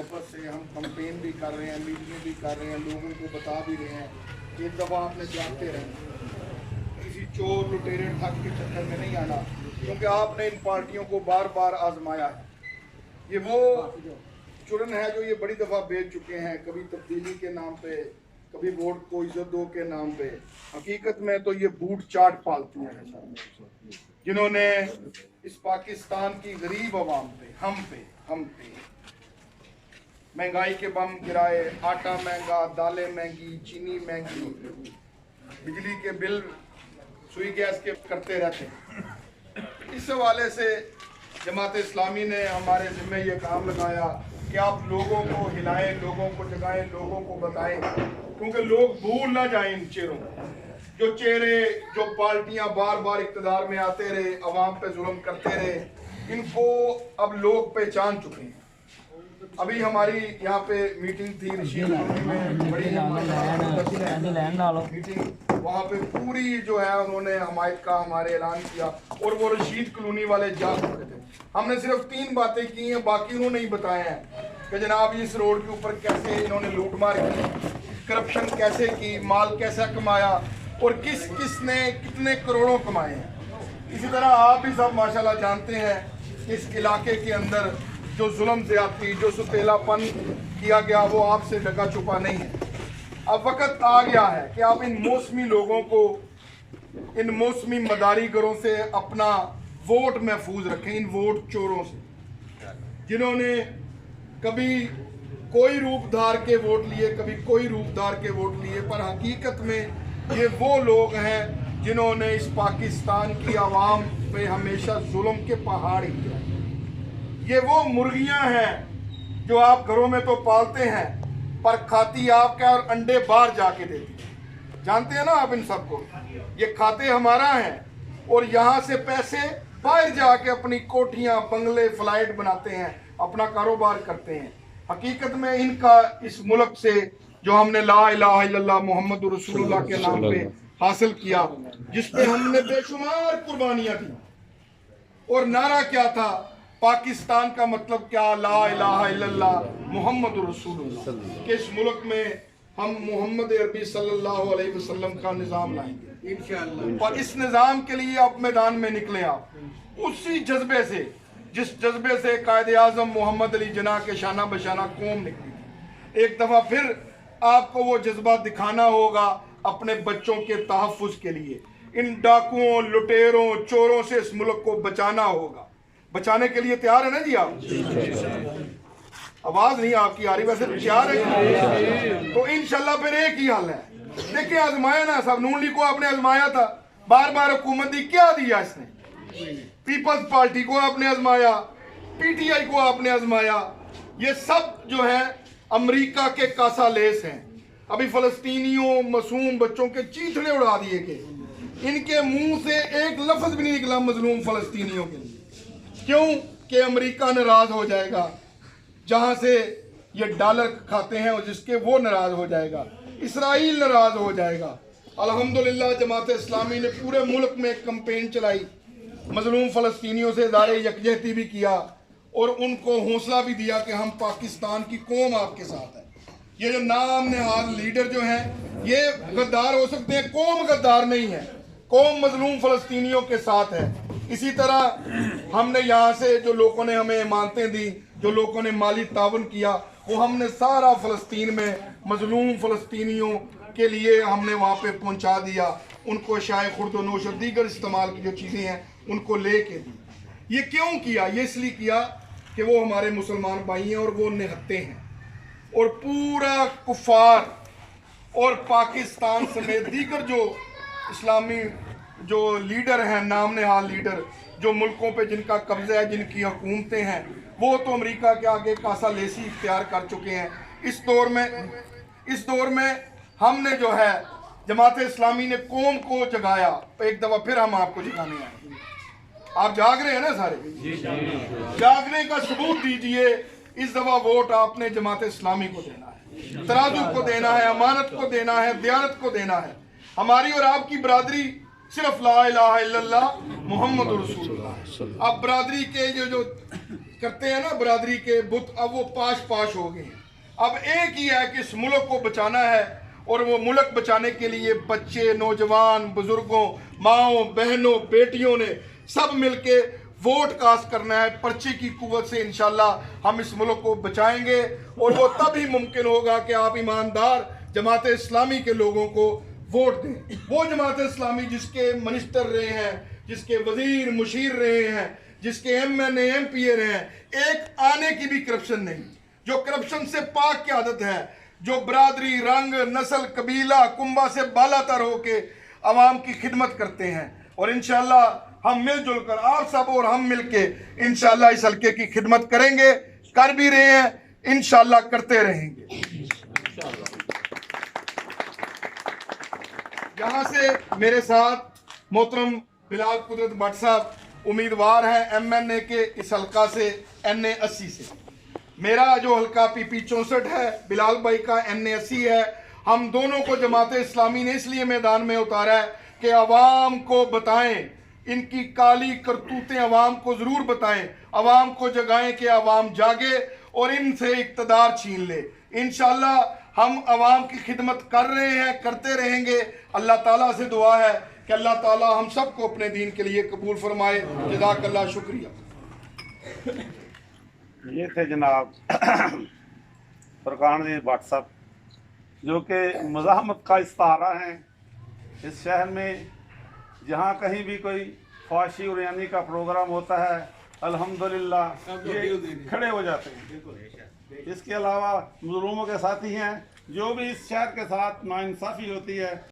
Purpose से हम campaign भी कर रहे हैं, मीटिंग भी कर रहे हैं, लोगों को बता भी रहे हैं कि एक दफ़ा आपने जागते रहना, किसी चोर लुटेरे ठग के चक्कर में नहीं आना, क्योंकि आपने इन पार्टियों को बार बार आजमाया है। ये वो चुरन है जो ये बड़ी दफ़ा बेच चुके हैं, कभी तब्दीली के नाम पे, कभी वोट को इज्जत दो के नाम पे। हकीकत में तो ये बूट चाट पालती हैं जिन्होंने इस पाकिस्तान की गरीब आवाम पे, हम पे महंगाई के बम गिराए, आटा महंगा, दालें महंगी, चीनी महंगी, बिजली के बिल सुई गैस के करते रहते हैं। इस हवाले से जमात इस्लामी ने हमारे जिम्मे ये काम लगाया कि आप लोगों को हिलाएं, लोगों को जगाएं, लोगों को बताएं, क्योंकि लोग भूल ना जाएं इन चेहरों को, जो चेहरे, जो पार्टियां बार बार इक़्तिदार में आते रहे, अवाम पे जुल्म करते रहे, इनको अब लोग पहचान चुके हैं। अभी हमारी यहाँ पे मीटिंग थी रशीद में, बड़ी मीटिंग, वहाँ पे पूरी जो है उन्होंने हमायत का हमारे ऐलान किया, और वो रशीद कॉलोनी वाले जा चुके थे। हमने सिर्फ 3 बातें की हैं, बाकी उन्होंने ही बताया है कि जनाब इस रोड के ऊपर कैसे इन्होंने लूटमार की, करप्शन कैसे की, माल कैसा कमाया, और किस किस ने कितने करोड़ों कमाए हैं। इसी तरह आप भी सब माशाल्लाह जानते हैं इस इलाके के अंदर जो जुल्म ज़्यादती, जो सुतेलापन किया गया, वो आपसे ढका छुपा नहीं है। अब वक्त आ गया है कि आप इन मौसमी लोगों को, इन मौसमी मदारीगरों से अपना वोट महफूज रखें, इन वोट चोरों से जिन्होंने कभी कोई रूप धार के वोट लिए, कभी कोई रूप धार के वोट लिए, पर हकीकत में ये वो लोग हैं जिन्होंने इस पाकिस्तान की आवाम पे हमेशा जुल्म के पहाड़ ही किया। ये वो मुर्गियां हैं जो आप घरों में तो पालते हैं, पर खाती आपका और अंडे बाहर जाके देती है। जानते हैं ना आप इन सबको, ये खाते हमारा हैं और यहाँ से पैसे बाहर जाके अपनी कोठियाँ, बंगले, फ्लाइट बनाते हैं, अपना कारोबार करते हैं। हकीकत में इनका इस मुल्क से जो हमने ला इलाहा इल्लल्लाह मुहम्मद रसूलुल्लाह के नाम पे हासिल किया, जिसपे हमने बेशुमार कुर्बानियाँ दी, और नारा क्या था, पाकिस्तान का मतलब क्या, ला इलाहा इल्लल्लाह मुहम्मद रसूलुल्लाह, कि इस मुल्क में हम मोहम्मद अरबी सल्लल्लाहु अलैहि वसल्लम का निज़ाम लाएंगे इंशाअल्लाह। और इस निज़ाम के लिए आप मैदान में निकले, आप उसी जज्बे से, जिस जज्बे से कायदे आज़म मोहम्मद अली जिन्ना के शाना बशाना कौम निकली थी। एक दफ़ा फिर आपको वो जज्बा दिखाना होगा अपने बच्चों के तहफ़्फ़ुज़ के लिए। इन डाकुओं, लुटेरों, चोरों से इस मुल्क को बचाना होगा। बचाने के लिए तैयार है ना जी आप? आवाज नहीं आपकी आ रही, वैसे तैयार है तो इंशाल्लाह फिर एक ही हल है। देखिए आजमाया ना सब, नून लीग को आपने आजमाया था, बार बार हुकूमत दी, क्या दिया इसने? पीपल्स पार्टी को आपने आजमाया, पीटीआई को आपने आजमाया, ये सब जो है अमेरिका के कासा लेस हैं। अभी फलस्तीनियों, मासूम बच्चों के चीथड़े उड़ा दिए के, इनके मुंह से एक लफ्ज भी नहीं निकला मजलूम फलस्तीनियों के लिए। क्यों? कि अमेरिका नाराज हो जाएगा, जहां से ये डॉलर खाते हैं, और जिसके वो नाराज हो जाएगा, इसराइल नाराज हो जाएगा। अल्हम्दुलिल्लाह जमात इस्लामी ने पूरे मुल्क में एक कैंपेन चलाई, मजलूम फलस्तीनियों से इज़हार यकजहती भी किया, और उनको हौसला भी दिया कि हम पाकिस्तान की कौम आपके साथ है। ये जो नाम नहाद लीडर जो हैं, ये गद्दार हो सकते हैं, कौम गद्दार नहीं है, कौम मजलूम फलस्तीनियों के साथ है। इसी तरह हमने यहाँ से जो लोगों ने हमें इमानतें दी, जो लोगों ने माली तावन किया, वो हमने सारा फ़लस्तीन में मजलूम फ़लस्तीनियों के लिए हमने वहाँ पे पहुँचा दिया। उनको शाय खुर्द व नोश और दीगर इस्तेमाल की जो चीज़ें हैं उनको ले के दी। ये क्यों किया? ये इसलिए किया कि वो हमारे मुसलमान भाई हैं और वो निहत्ते हैं, और पूरा कुफार और पाकिस्तान समेत दीगर जो इस्लामी जो लीडर हैं, नाम नहाद लीडर, जो मुल्कों पे जिनका कब्जा है, जिनकी हुकूमतें हैं, वो तो अमेरिका के आगे कासा लेसी इख्तियार कर चुके हैं। इस दौर में हमने जो है जमात इस्लामी ने कौम को जगाया, एक दफ़ा फिर हम आपको जगाने आए। आप जाग रहे हैं ना सारे? जागने का सबूत दीजिए। इस दफ़ा वोट आपने जमात इस्लामी को देना है, तराजू को देना है, अमानत को देना है, दियानत को देना है। हमारी और आपकी बरादरी सिर्फ ला इलाहा इल्लल्लाह मुहम्मद रसूलुल्लाह। अब बरादरी के जो करते हैं ना बरादरी के बुत, अब वो पाश पाश हो गए हैं। अब एक ही है कि इस मुल्क को बचाना है, और वो मुल्क बचाने के लिए बच्चे, नौजवान, बुजुर्गों, माओं, बहनों, बेटियों ने सब मिलके वोट कास्ट करना है। पर्ची की कुव्वत से इंशाल्लाह हम इस मुल्क को बचाएंगे, और वो तभी मुमकिन होगा कि आप ईमानदार जमात इस्लामी के लोगों को वोट दें। वो जमात इस्लामी जिसके मिनिस्टर रहे हैं, जिसके वजीर मुशीर रहे हैं, जिसके MNA MPA रहे हैं, एक आने की भी करप्शन नहीं, जो करप्शन से पाक की आदत है, जो बरादरी, रंग, नस्ल, कबीला, कुंबा से बालातर होके अवाम की खिदमत करते हैं। और इंशाल्लाह हम मिलजुल कर, आप सब और हम मिलके इंशाल्लाह इस हल्के की खिदमत करेंगे, कर भी रहे हैं, इंशाल्लाह करते रहेंगे। यहाँ से मेरे साथ मोहतरम बिलाल कुदरत भट्ट साहब उम्मीदवार हैं MNA के इस हल्का से, NA 80 से। मेरा जो हल्का PP 64 है, बिलाल भाई का NA 80 है। हम दोनों को जमात इस्लामी ने इसलिए मैदान में उतारा है कि अवाम को बताएं, इनकी काली करतूतें अवाम को ज़रूर बताएं, अवाम को जगाएं कि अवाम जागे और इनसे इक़्तिदार छीन ले। इंशाअल्लाह हम अवाम की खिदमत कर रहे हैं, करते रहेंगे। अल्लाह ताला से दुआ है कि अल्लाह ताला हम सबको अपने दीन के लिए कबूल फरमाए। जज़ाकल्लाह, शुक्रिया। ये थे जनाब फरकान जी भट्ट साहब, जो कि मज़ाहमत का इस्तारा हैं। इस शहर में जहाँ कहीं भी कोई फाशी और यानी का प्रोग्राम होता है, अल्हम्दुलिल्लाह ये खड़े हो जाते हैं। इसके अलावा मजलूमों के साथी हैं, जो भी इस शहर के साथ नाइंसाफ़ी होती है